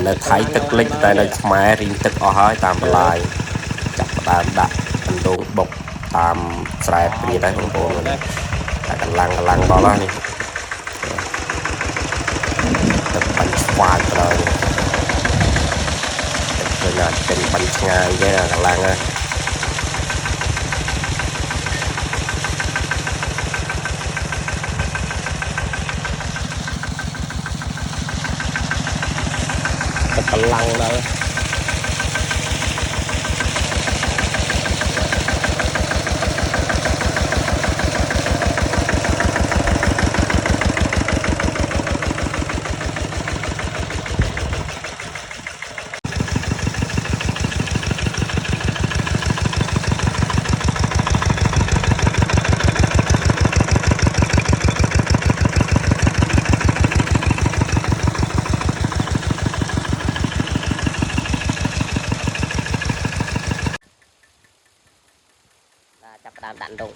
ในไทยตึกเล็กแต่ในแม่ริงตึกอ้อยตามลายจับตามดักมันโดนบกตามสายปรีได้ของโบนแต่กำลังบอลนี่ตึกบัญชวาเลยตึกเลยนะเป็นบัญชงายแย่กำลังอ่ะกำลังเลยจับตามดันดง